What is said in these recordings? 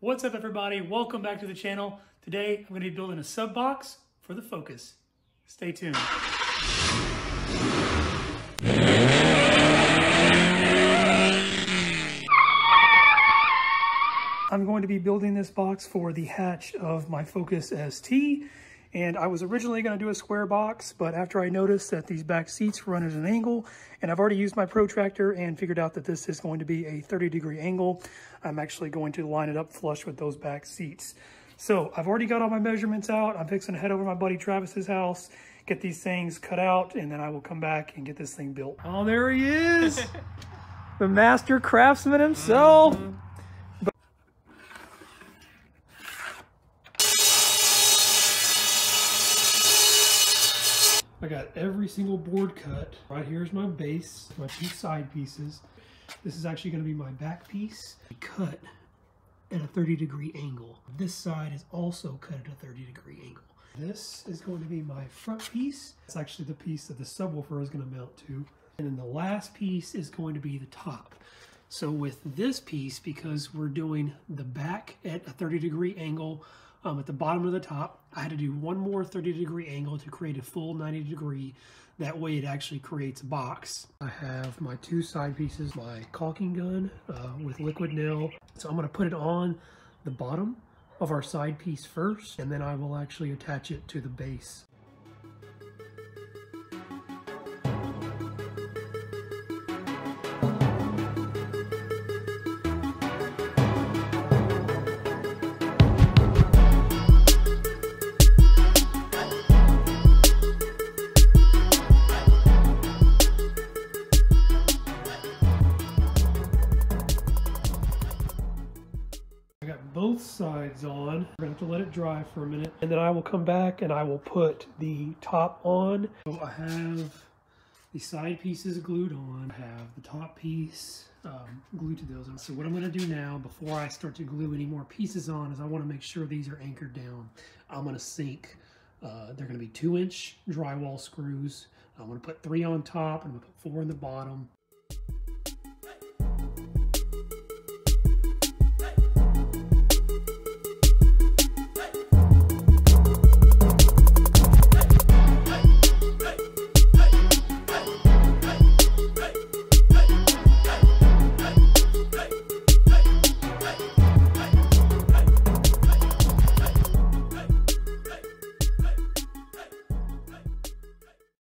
What's up everybody? Welcome back to the channel. Today I'm going to be building a sub box for the Focus. Stay tuned. I'm going to be building this box for the hatch of my Focus ST, and I was originally going to do a square box, but after I noticed that these back seats run at an angle, and I've already used my protractor and figured out that this is going to be a 30-degree angle, I'm actually going to line it up flush with those back seats. So I've already got all my measurements out. I'm fixing to head over to my buddy Travis's house, get these things cut out, and then I will come back and get this thing built. Oh, there he is! The master craftsman himself! I got every single board cut. Right here's my base, my two side pieces. This is actually going to be my back piece. Cut at a 30-degree angle. This side is also cut at a 30-degree angle. This is going to be my front piece. It's actually the piece that the subwoofer is going to mount to. And then the last piece is going to be the top. So with this piece, because we're doing the back at a 30-degree angle, at the bottom of the top, I had to do one more 30-degree angle to create a full 90-degree. That way it actually creates a box. I have my two side pieces, my caulking gun with liquid nail. So I'm going to put it on the bottom of our side piece first, and then I will actually attach it to the base. Both sides on. We're going to have to let it dry for a minute, and then I will come back and I will put the top on. So I have the side pieces glued on. I have the top piece glued to those. So what I'm going to do now, before I start to glue any more pieces on, is I want to make sure these are anchored down. I'm going to sink, they're going to be 2-inch drywall screws. I'm going to put 3 on top, and I'm going to put 4 in the bottom.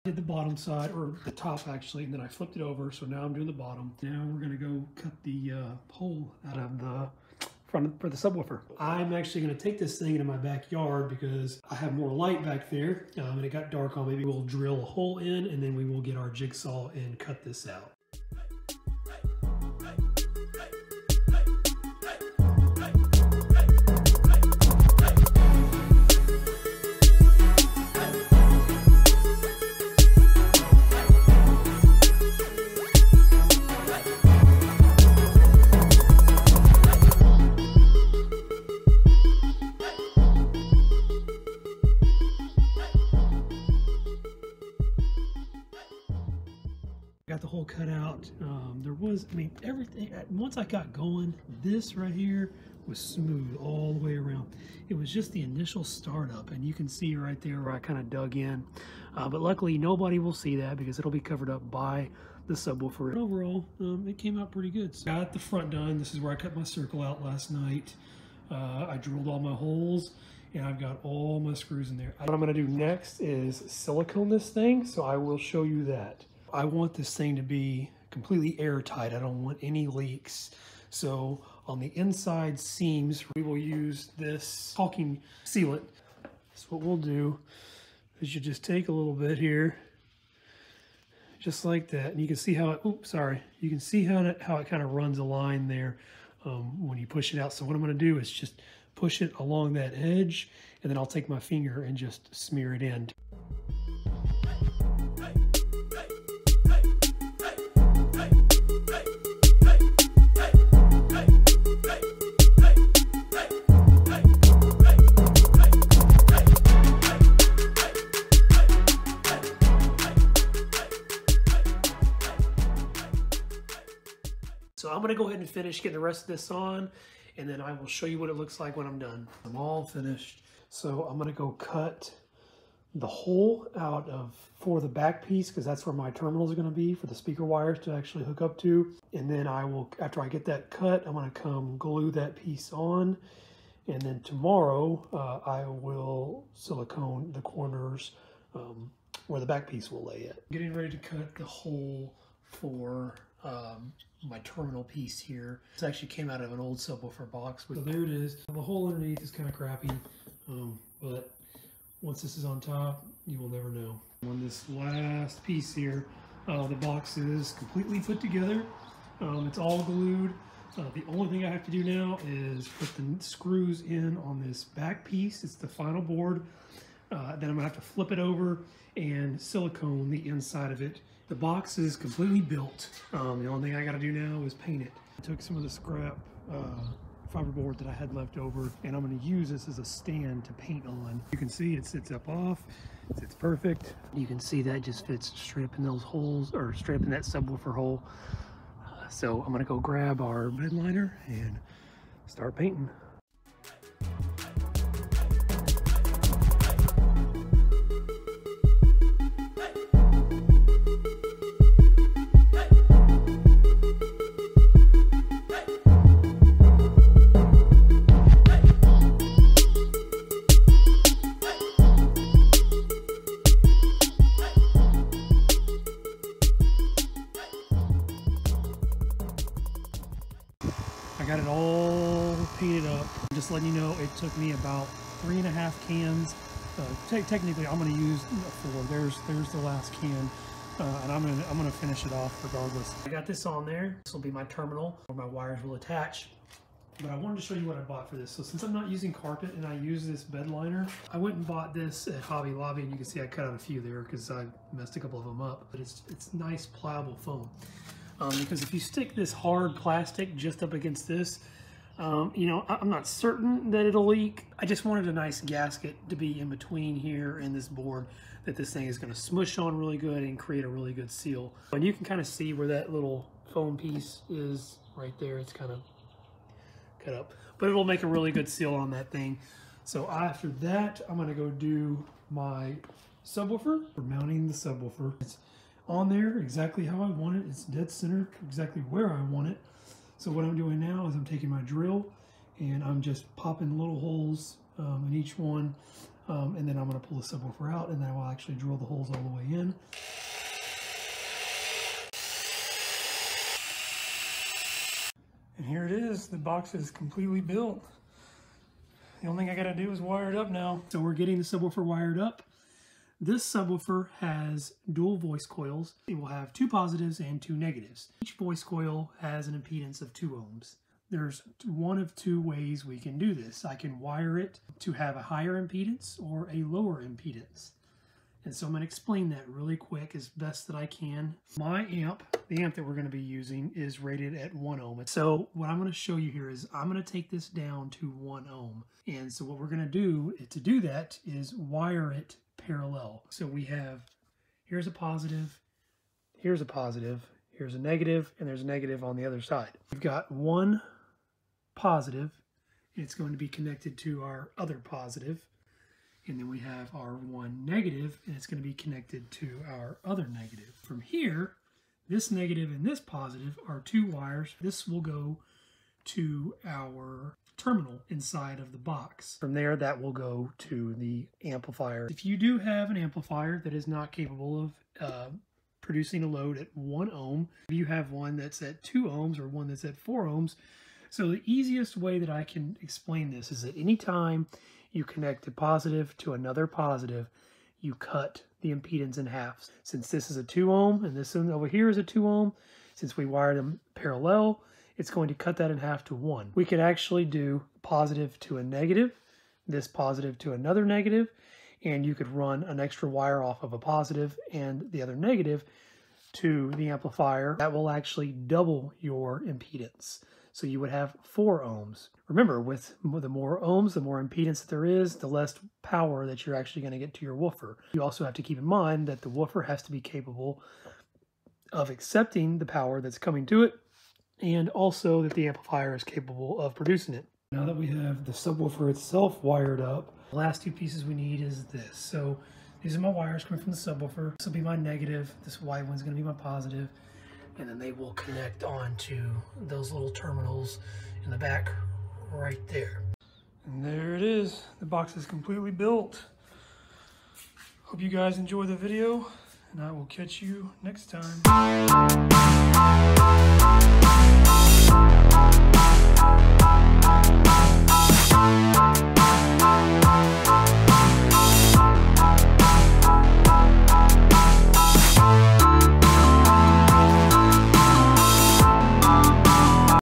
The bottom side, or the top actually, and then I flipped it over, so now I'm doing the bottom. Now we're going to go cut the hole out of the front for the subwoofer. I'm actually going to take this thing into my backyard because I have more light back there, and it got dark on. Maybe we'll drill a hole in, and then we will get our jigsaw and cut this out. Got the hole cut out. Everything, once I got going, this right here was smooth all the way around. It was just the initial startup, and you can see right there where I kind of dug in. But luckily nobody will see that because it'll be covered up by the subwoofer. But overall, it came out pretty good. So got the front done. This is where I cut my circle out last night. I drilled all my holes, and I've got all my screws in there. What I'm going to do next is silicone this thing, so I will show you that. I want this thing to be completely airtight. I don't want any leaks. So on the inside seams, we will use this caulking sealant. So what we'll do is you just take a little bit here, just like that. And you can see how it, you can see how it kind of runs a line there when you push it out. So what I'm going to do is just push it along that edge, and then I'll take my finger and just smear it in. So I'm going to go ahead and finish getting the rest of this on, and then I will show you what it looks like when I'm done. I'm all finished. So I'm gonna go cut the hole out for the back piece, because that's where my terminals are going to be for the speaker wires to actually hook up to. And then I will, after I get that cut, I'm going to come glue that piece on. And then tomorrow I will silicone the corners where the back piece will lay it. Getting ready to cut the hole for my terminal piece here. This actually came out of an old subwoofer box. So there it is. The hole underneath is kind of crappy, but once this is on top, you will never know. On this last piece here, the box is completely put together. It's all glued. The only thing I have to do now is put the screws in on this back piece. It's the final board. Then I'm gonna have to flip it over and silicone the inside of it. The box is completely built. The only thing I gotta do now is paint it. I took some of the scrap fiberboard that I had left over, and I'm going to use this as a stand to paint on. You can see it sits up off, it's perfect. You can see that just fits straight up in those holes, or straight up in that subwoofer hole. So I'm going to go grab our bed liner and start painting. I got it all painted up. Just letting you know, it took me about 3.5 cans. Technically, I'm going to use 4. There's the last can, and I'm gonna finish it off regardless. I got this on there. This will be my terminal where my wires will attach. But I wanted to show you what I bought for this. So since I'm not using carpet and I use this bed liner, I went and bought this at Hobby Lobby, and you can see I cut out a few there because I messed a couple of them up. But it's nice pliable foam. Because if you stick this hard plastic just up against this, you know, I'm not certain that it'll leak. I just wanted a nice gasket to be in between here and this board that this thing is going to smush on really good and create a really good seal. And you can kind of see where that little foam piece is right there. It's kind of cut up, but it'll make a really good seal on that thing. So after that, I'm going to go do my subwoofer. We're mounting the subwoofer. It's on there exactly how I want it. It's dead center exactly where I want it. So what I'm doing now is I'm taking my drill and I'm just popping little holes in each one, and then I'm going to pull the subwoofer out, and then I will actually drill the holes all the way in. And here it is. The box is completely built. The only thing I got to do is wire it up now. So we're getting the subwoofer wired up. This subwoofer has dual voice coils. It will have 2 positives and 2 negatives. Each voice coil has an impedance of 2 ohms. There's one of 2 ways we can do this. I can wire it to have a higher impedance or a lower impedance. And so I'm going to explain that really quick as best that I can. My amp, the amp that we're going to be using, is rated at 1 ohm. So what I'm going to show you here is I'm going to take this down to 1 ohm. And so what we're going to do that is wire it parallel. So we have, here's a positive, here's a positive, here's a negative, and there's a negative on the other side. We've got one positive, and it's going to be connected to our other positive. And then we have our one negative, and it's going to be connected to our other negative. From here, this negative and this positive are 2 wires. This will go to our terminal inside of the box. From there, that will go to the amplifier. If you do have an amplifier that is not capable of producing a load at 1 ohm, you have one that's at 2 ohms or one that's at 4 ohms. So the easiest way that I can explain this is that anytime you connect a positive to another positive, you cut the impedance in half. Since this is a 2 ohm and this one over here is a 2 ohm, since we wired them parallel, it's going to cut that in half to 1. We could actually do positive to a negative, this positive to another negative, and you could run an extra wire off of a positive and the other negative to the amplifier. That will actually double your impedance. So you would have 4 ohms. Remember, with the more ohms, the more impedance that there is, the less power that you're actually going to get to your woofer. You also have to keep in mind that the woofer has to be capable of accepting the power that's coming to it and also that the amplifier is capable of producing it. Now that we have the subwoofer itself wired up, the last two pieces we need is this. So these are my wires coming from the subwoofer. This will be my negative. This white one's going to be my positive. And then they will connect onto those little terminals in the back right there. And there it is. The box is completely built. Hope you guys enjoy the video, and I will catch you next time.